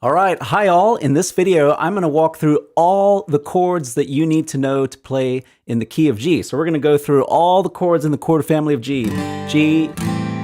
All right, hi all. In this video, I'm going to walk through all the chords that you need to know to play in the key of G. So we're going to go through all the chords in the chord family of G. G,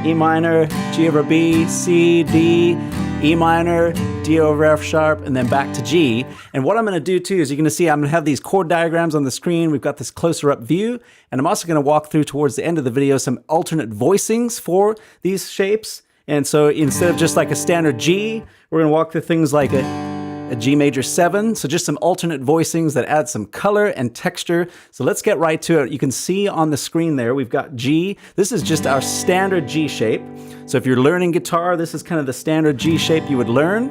E minor, G over B, C, D, E minor, D over F sharp, and then back to G. And what I'm going to do too is you're going to see I'm going to have these chord diagrams on the screen. We've got this closer up view, and I'm also going to walk through towards the end of the video some alternate voicings for these shapes. And so instead of just like a standard G, we're going to walk through things like a G major 7. So just some alternate voicings that add some color and texture. So let's get right to it. You can see on the screen there, we've got G. This is just our standard G shape. So if you're learning guitar, this is kind of the standard G shape you would learn.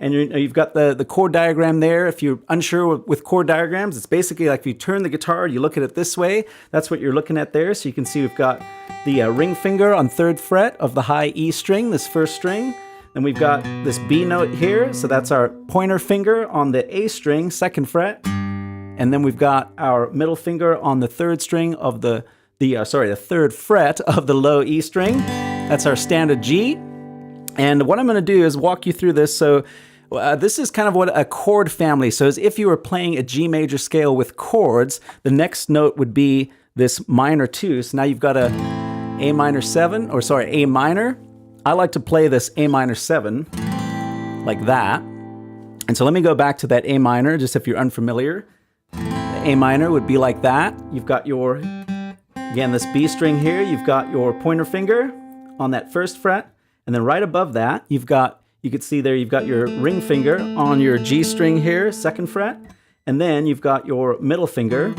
And you've got the chord diagram there. If you're unsure with chord diagrams, it's basically like if you turn the guitar, you look at it this way. That's what you're looking at there. So you can see we've got the ring finger on 3rd fret of the high E string, this first string. Then we've got this B note here. So that's our pointer finger on the A string, 2nd fret. And then we've got our middle finger on the 3rd string of the 3rd fret of the low E string. That's our standard G. And what I'm going to do is walk you through this. So this is kind of what a chord family. So as if you were playing a G major scale with chords, the next note would be this minor 2. So now you've got a A minor 7, or sorry, A minor. I like to play this A minor 7 like that. And so let me go back to that A minor, just if you're unfamiliar. The A minor would be like that. You've got your, again, this B string here. You've got your pointer finger on that 1st fret. And then right above that, you could see there, you've got your ring finger on your G string here, 2nd fret. And then you've got your middle finger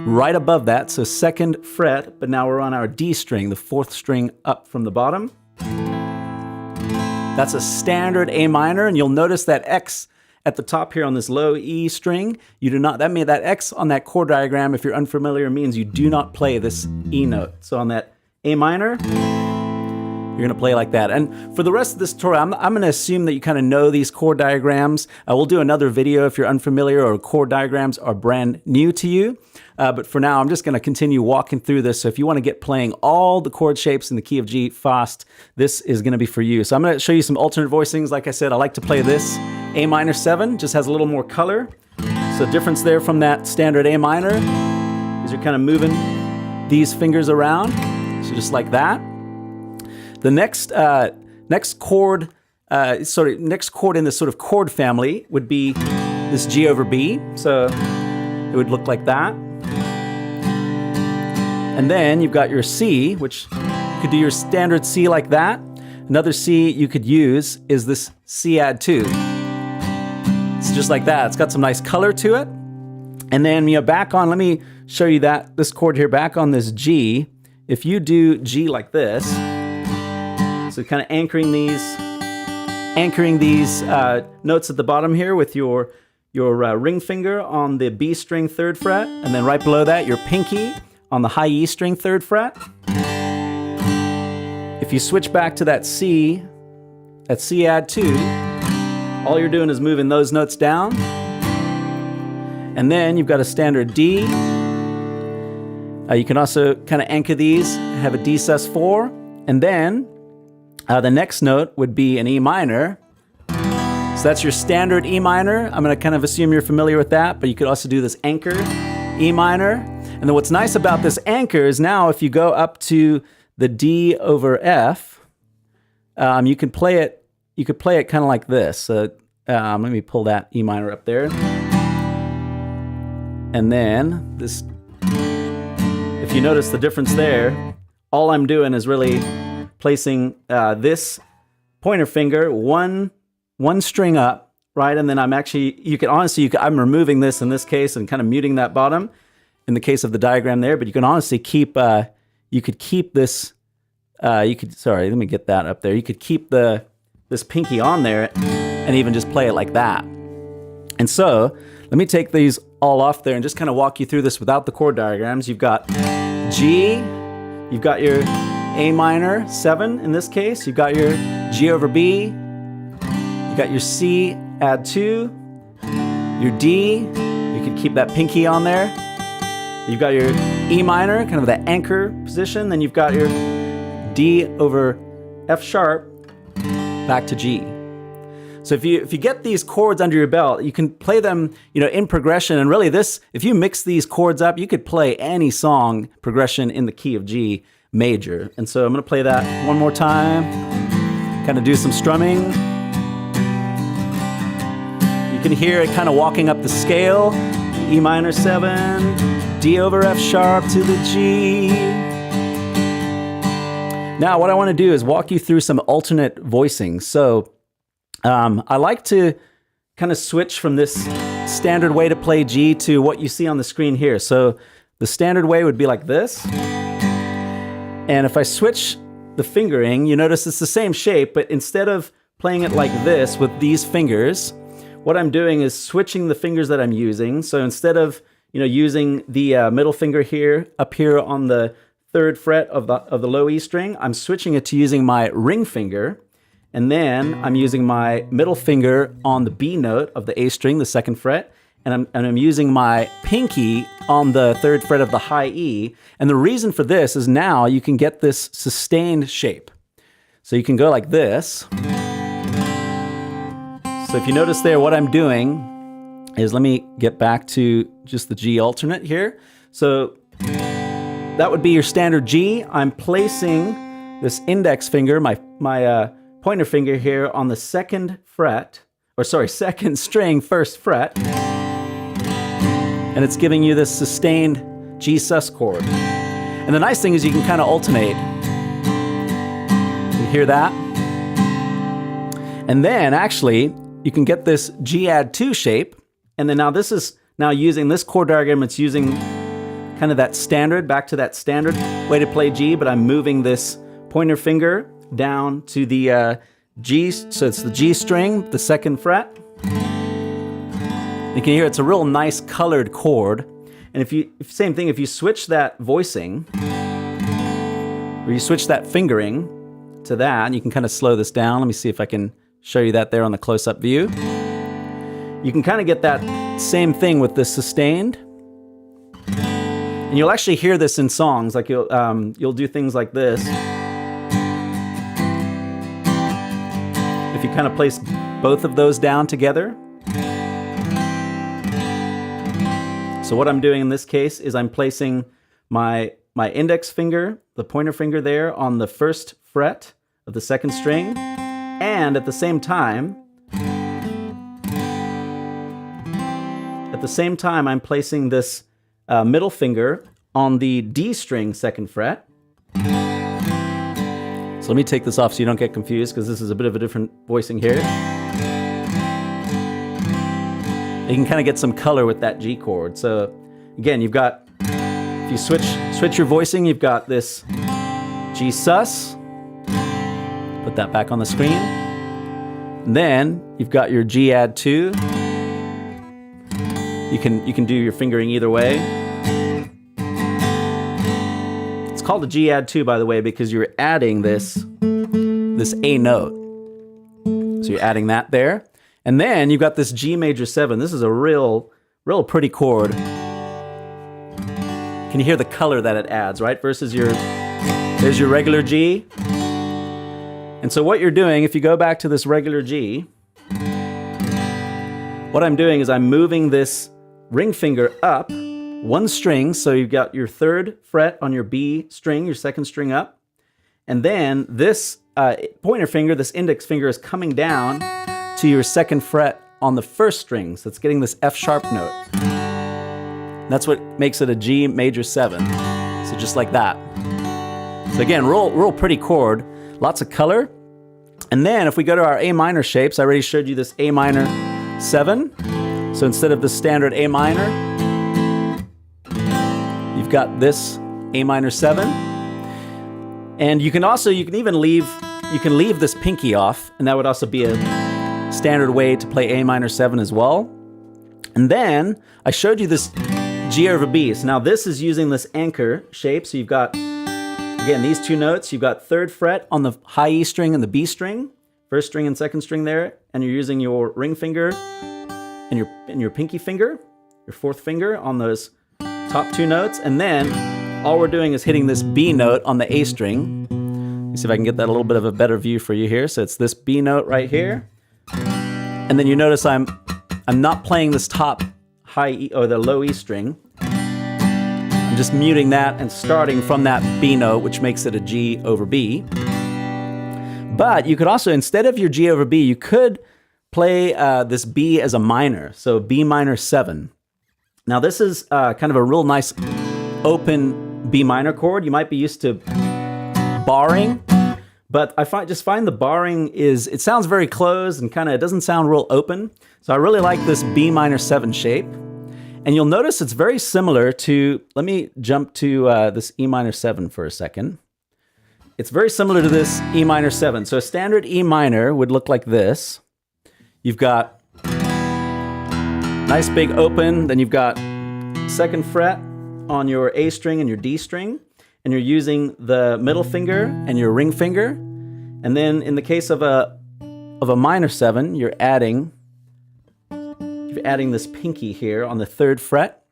right above that, so 2nd fret, but now we're on our D string, the 4th string up from the bottom. That's a standard A minor, and you'll notice that X at the top here on this low E string, that X on that chord diagram, if you're unfamiliar, means you do not play this E note. So on that A minor, you're going to play like that. And for the rest of this tutorial, I'm going to assume that you kind of know these chord diagrams. We'll do another video if you're unfamiliar or chord diagrams are brand new to you. But for now, I'm just going to continue walking through this. So if you want to get playing all the chord shapes in the key of G fast, this is going to be for you. So I'm going to show you some alternate voicings. Like I said, I like to play this A minor 7, just has a little more color. So difference there from that standard A minor is you're kind of moving these fingers around. So just like that. The next chord in this sort of chord family would be this G over B. So it would look like that. And then you've got your C, which you could do your standard C like that. Another C you could use is this C add 2. It's just like that. It's got some nice color to it. And then back on, let me show you this chord here, back on this G. If you do G like this, so kind of anchoring these notes at the bottom here with your ring finger on the B string 3rd fret, and then right below that your pinky on the high E string 3rd fret. If you switch back to that C add 2, all you're doing is moving those notes down. And then you've got a standard D. You can also kind of anchor these, have a D sus4, and then the next note would be an E minor. So that's your standard E minor. I'm going to kind of assume you're familiar with that, but you could also do this anchor E minor. And then what's nice about this anchor is now if you go up to the D over F, you could play it kind of like this. So let me pull that E minor up there. And then this, if you notice the difference there, all I'm doing is really placing this pointer finger one string up, right? And then I'm removing this in this case and kind of muting that bottom in the case of the diagram there, but you can honestly keep, you could keep this, sorry, let me get that up there. You could keep this pinky on there and even just play it like that. And so let me take these all off there and just kind of walk you through this without the chord diagrams. You've got G, you've got your A minor 7 in this case, you've got your G over B, you've got your C add 2, your D, you can keep that pinky on there, you've got your E minor, kind of the anchor position, then you've got your D over F sharp back to G. So if you get these chords under your belt, you can play them, in progression. And really this, if you mix these chords up, you could play any song progression in the key of G major. And so I'm going to play that one more time, kind of do some strumming. You can hear it kind of walking up the scale, E minor 7, D over F sharp to the G. Now what I want to do is walk you through some alternate voicing. So I like to kind of switch from this standard way to play G to what you see on the screen here. So the standard way would be like this. And if I switch the fingering, you notice it's the same shape, but instead of playing it like this with these fingers, what I'm doing is switching the fingers that I'm using. So instead of using the middle finger here, up here on the 3rd fret of the low E string, I'm switching it to using my ring finger. And then I'm using my middle finger on the B note of the A string, the 2nd fret, and I'm using my pinky on the 3rd fret of the high E. And the reason for this is now you can get this sustained shape. So you can go like this. So if you notice there, what I'm doing is, let me get back to just the G alternate here. So that would be your standard G. I'm placing this index finger, my pointer finger here on the 2nd fret, or sorry, 2nd string, 1st fret, and it's giving you this sustained G sus chord. And the nice thing is you can kind of alternate. You hear that? And then actually you can get this G add 2 shape, and then now this is using this chord diagram, it's using kind of that standard, back to that standard way to play G, but I'm moving this pointer finger down to the G, so it's the G string, the 2nd fret. You can hear it's a real nice colored chord. And same thing, if you switch that voicing, or you switch that fingering to that, and you can kind of slow this down. Let me see if I can show you that there on the close-up view. You can kind of get that same thing with this sustained. And you'll actually hear this in songs, like you'll do things like this. If you kind of place both of those down together. So what I'm doing in this case is I'm placing my index finger, the pointer finger there, on the 1st fret of the 2nd string, and at the same time I'm placing this middle finger on the D string 2nd fret. So let me take this off so you don't get confused, because this is a bit of a different voicing here. You can kind of get some color with that G chord. So again, you've got, if you switch your voicing, you've got this G sus. Put that back on the screen. And then you've got your G add 2. You can do your fingering either way. It's called a G add 2, by the way, because you're adding this A note. So you're adding that there. And then you've got this G major 7. This is a real pretty chord. Can you hear the color that it adds, right? Versus there's your regular G. And so what you're doing, if you go back to this regular G, what I'm doing is I'm moving this ring finger up 1 string. So you've got your 3rd fret on your B string, your 2nd string up. And then this pointer finger, this index finger, is coming down to your 2nd fret on the 1st string. So it's getting this F sharp note. That's what makes it a G major 7. So just like that. So again, real pretty chord, lots of color. And then if we go to our A minor shapes, I already showed you this A minor 7. So instead of the standard A minor, you've got this A minor 7. And you can even leave this pinky off, and that would also be a standard way to play A minor 7 as well. And then I showed you this G over B. So now this is using this anchor shape. So you've got, again, these 2 notes. You've got 3rd fret on the high E string and the B string, 1st string and 2nd string there, and you're using your ring finger and your pinky finger, your 4th finger on those top 2 notes. And then all we're doing is hitting this B note on the A string. Let me see if I can get that a little bit of a better view for you here. So it's this B note right here. And then you notice I'm not playing this top high E or the low E string. I'm just muting that and starting from that B note, which makes it a G over B. But you could also, instead of your G over B, you could play this B as a minor, so Bm7. Now this is kind of a real nice open B minor chord. You might be used to barring, but I just find the barring it sounds very closed and kind of, it doesn't sound real open. So I really like this Bm7 shape. And you'll notice it's very similar to, let me jump to this E7 for a second. It's very similar to this E7. So a standard E minor would look like this. You've got nice big open, then you've got 2nd fret on your A string and your D string, and you're using the middle finger and your ring finger. And then in the case of a minor 7, you're adding this pinky here on the 3rd fret.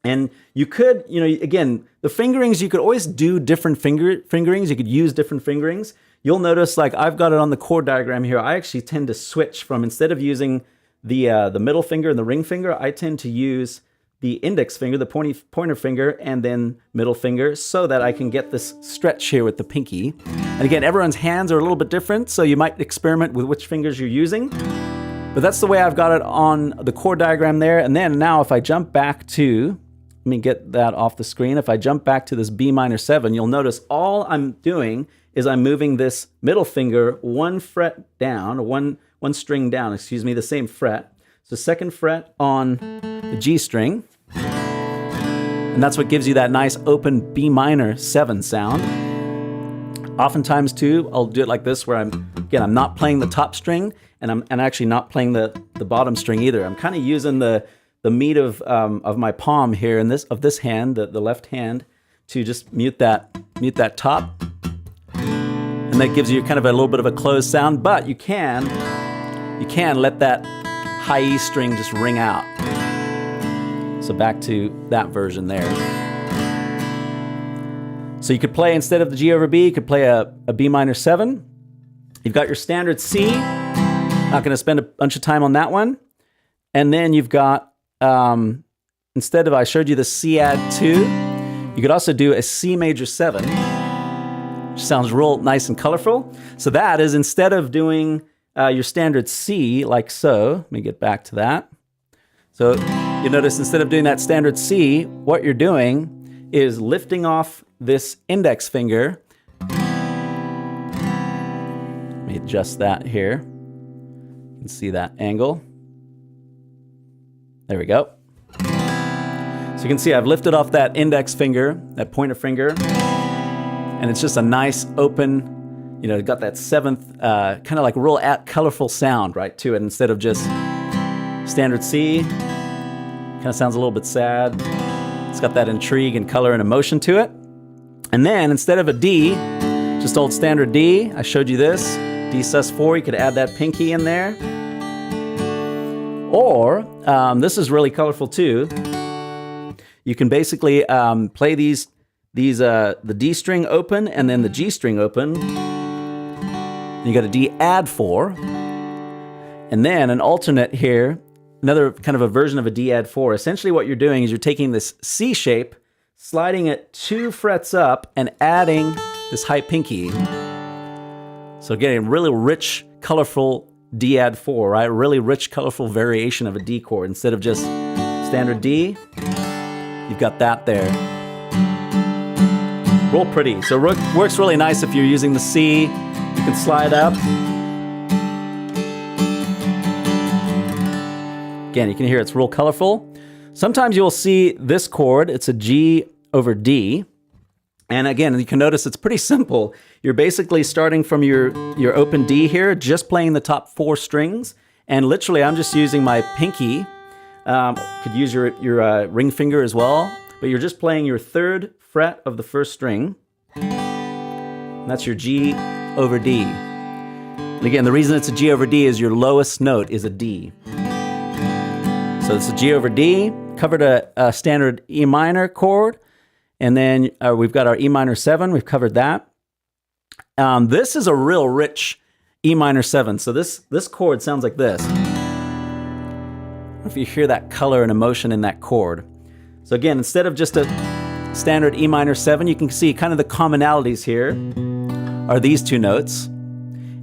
And you could, again, the fingerings, you could always do different fingerings. You could use different fingerings. You'll notice, like I've got it on the chord diagram here, I actually tend to switch from, instead of using the middle finger and the ring finger, I tend to use the index finger, the pointer finger, and then middle finger, so that I can get this stretch here with the pinky. And again, everyone's hands are a little bit different, so you might experiment with which fingers you're using. But that's the way I've got it on the chord diagram there. And then now if I jump back to, let me get that off the screen. If I jump back to this Bm7, you'll notice all I'm doing is I'm moving this middle finger 1 fret down, one string down, excuse me, the same fret. So 2nd fret on the G string. And that's what gives you that nice open Bm7 sound. Oftentimes too, I'll do it like this, where I'm not playing the top string, and I'm actually not playing the bottom string either. I'm kind of using the meat of my palm here in this hand, the left hand, to just mute that top, and that gives you kind of a little bit of a closed sound. But you can let that high E string just ring out. So back to that version there. So you could play, instead of the G over B, you could play a Bm7. You've got your standard C. Not going to spend a bunch of time on that one. And then you've got, instead of, I showed you the C add 2, you could also do a C major 7, which sounds real nice and colorful. So that is, instead of doing your standard C like so, let me get back to that. So you notice, instead of doing that standard C, what you're doing is lifting off this index finger. Let me adjust that here. You can see that angle. There we go. So you can see I've lifted off that index finger, that pointer finger, and it's just a nice open, got that 7th, kind of like real colorful sound, right, to it, instead of just standard C. Kind of sounds a little bit sad. It's got that intrigue and color and emotion to it. And then instead of a D, just old standard D, I showed you this, D sus4, you could add that pinky in there. Or, this is really colorful too. You can basically play the D string open and then the G string open. You got a D add 4. And then an alternate here, another kind of a version of a D add 4. Essentially what you're doing is you're taking this C shape, sliding it 2 frets up, and adding this high pinky. So getting a really rich, colorful D add 4, right? Really rich, colorful variation of a D chord. Instead of just standard D, you've got that there. Real pretty. So it works really nice if you're using the C. You can slide up. Again, you can hear it's real colorful. Sometimes you'll see this chord, it's a G over D. And again, you can notice it's pretty simple. You're basically starting from your open D here, just playing the top 4 strings. And literally, I'm just using my pinky. Could use your ring finger as well. But you're just playing your 3rd fret of the 1st string. And that's your G over D. And again, the reason it's a G over D is your lowest note is a D. So it's a G over D, covered a standard E minor chord. And then we've got our E7, we've covered that. This is a real rich E7. So this chord sounds like this. if you hear that color and emotion in that chord. So again, instead of just a standard E minor 7, you can see kind of the commonalities here are these two notes.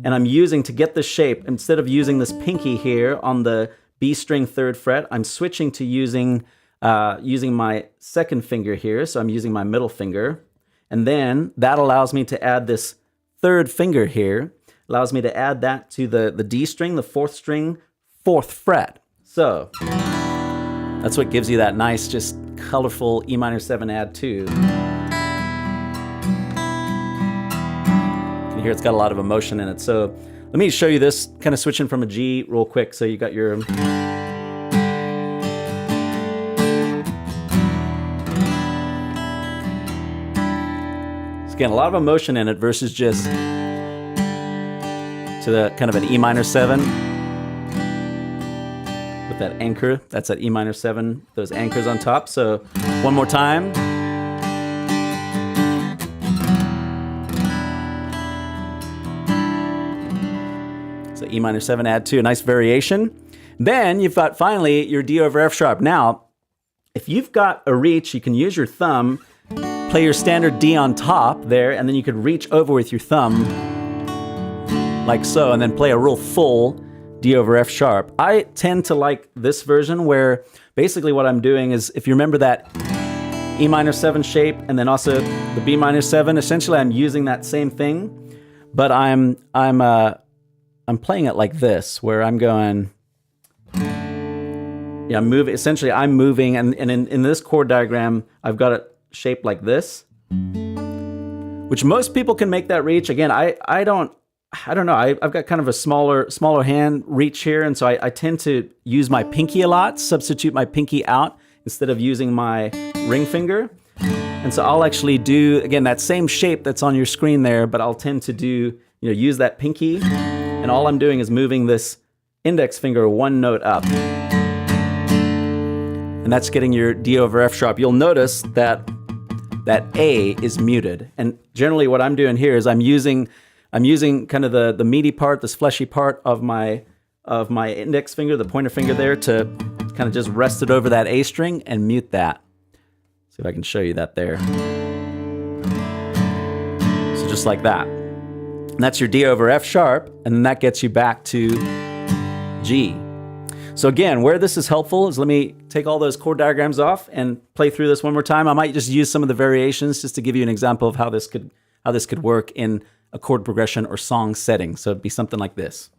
And I'm using, to get the shape, instead of using this pinky here on the B string 3rd fret, I'm switching to using my 2nd finger here. So I'm using my middle finger. And then that allows me to add this 3rd finger here, allows me to add that to the D string, the 4th string, 4th fret. So that's what gives you that nice, just colorful E minor 7 add 2. You can hear it's got a lot of emotion in it. So let me show you this, kind of switching from a G real quick. So you got your... Again, a lot of emotion in it versus just to the kind of an E minor 7 with that anchor. That's that E minor 7, those anchors on top. So one more time. So E minor 7 add 2, a nice variation. Then you've got finally your D over F sharp. Now, if you've got a reach, you can use your thumb, play your standard D on top there, and then you could reach over with your thumb like so, and then play a real full D over F sharp. I tend to like this version where basically what I'm doing is, if you remember that E minor 7 shape and then also the B minor 7, essentially I'm using that same thing, but I'm playing it like this, where I'm going, yeah, essentially I'm moving, and in this chord diagram, I've got it shaped like this, which most people can make that reach. Again, I don't know. I've got kind of a smaller hand reach here, and so I tend to use my pinky a lot, substitute my pinky out instead of using my ring finger. And so I'll actually do, again, that same shape that's on your screen there, but I'll tend to do, use that pinky, and all I'm doing is moving this index finger one note up. And that's getting your D over F sharp. You'll notice that A is muted. And generally what I'm doing here is I'm using kind of the meaty part, this fleshy part of my index finger, the pointer finger there, to kind of just rest it over that A string and mute that. See if I can show you that there. So just like that. And that's your D over F sharp, and then that gets you back to G. So again, where this is helpful is, let me take all those chord diagrams off and play through this one more time. I might just use some of the variations just to give you an example of how this could work in a chord progression or song setting. So it'd be something like this.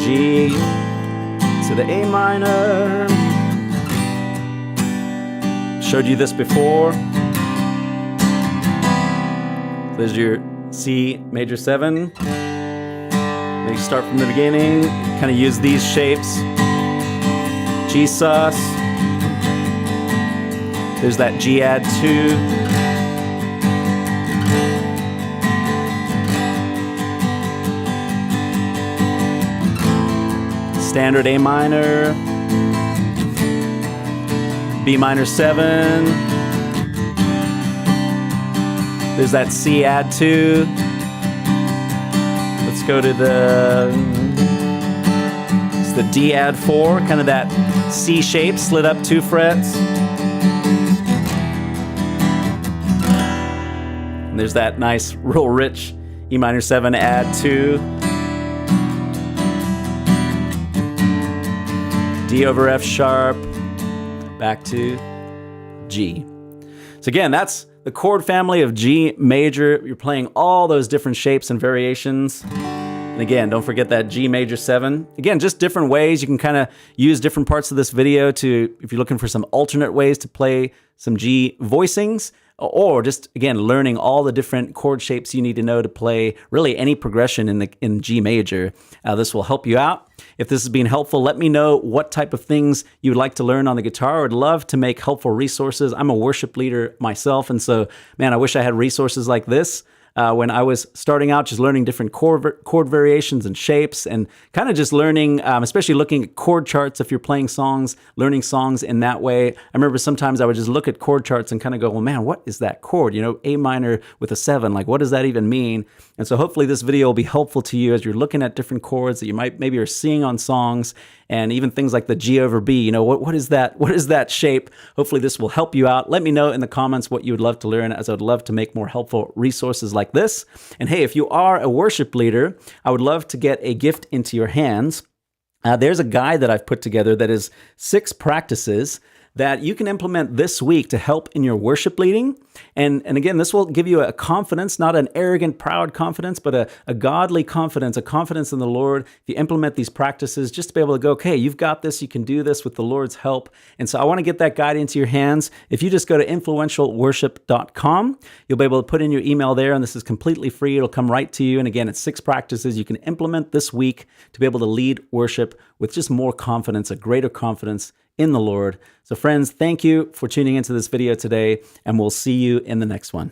G to the A minor. Showed you this before. There's your C major 7. Then you start from the beginning, kind of use these shapes. G sus. There's that G add 2. Standard A minor. B minor 7. There's that C add 2. Let's go to the D add 4, kind of that C shape, slid up 2 frets. And there's that nice, real rich E minor 7 add 2. D over F sharp, back to G. So again, that's the chord family of G major. You're playing all those different shapes and variations. And again, don't forget that G major 7. Again, just different ways. You can kind of use different parts of this video to, if you're looking for some alternate ways to play some G voicings, or just, again, learning all the different chord shapes you need to know to play really any progression in G major. This will help you out. If this has been helpful, let me know what type of things you would like to learn on the guitar. I would love to make helpful resources. I'm a worship leader myself, and so, man, I wish I had resources like this. when I was starting out, just learning different chord variations and shapes, and kind of just learning, especially looking at chord charts if you're playing songs, learning songs in that way. I remember sometimes I would just look at chord charts and kind of go, well, man, what is that chord? You know, A minor with a 7, like what does that even mean? And so hopefully this video will be helpful to you as you're looking at different chords that you might maybe are seeing on songs, and even things like the G over B. You know, what is that? What is that shape? Hopefully this will help you out. Let me know in the comments what you would love to learn, as I would love to make more helpful resources like this. And hey, if you are a worship leader, I would love to get a gift into your hands. There's a guide that I've put together that is 6 practices that you can implement this week to help in your worship leading. And again, this will give you a confidence, not an arrogant, proud confidence, but a godly confidence, a confidence in the Lord. If you implement these practices, just to be able to go, okay, you've got this, you can do this with the Lord's help. And so I want to get that guide into your hands. If you just go to influentialworship.com, you'll be able to put in your email there, and this is completely free. It'll come right to you. And again, it's 6 practices you can implement this week to be able to lead worship with just more confidence, a greater confidence in the Lord. So friends, thank you for tuning into this video today, and we'll see you in the next one.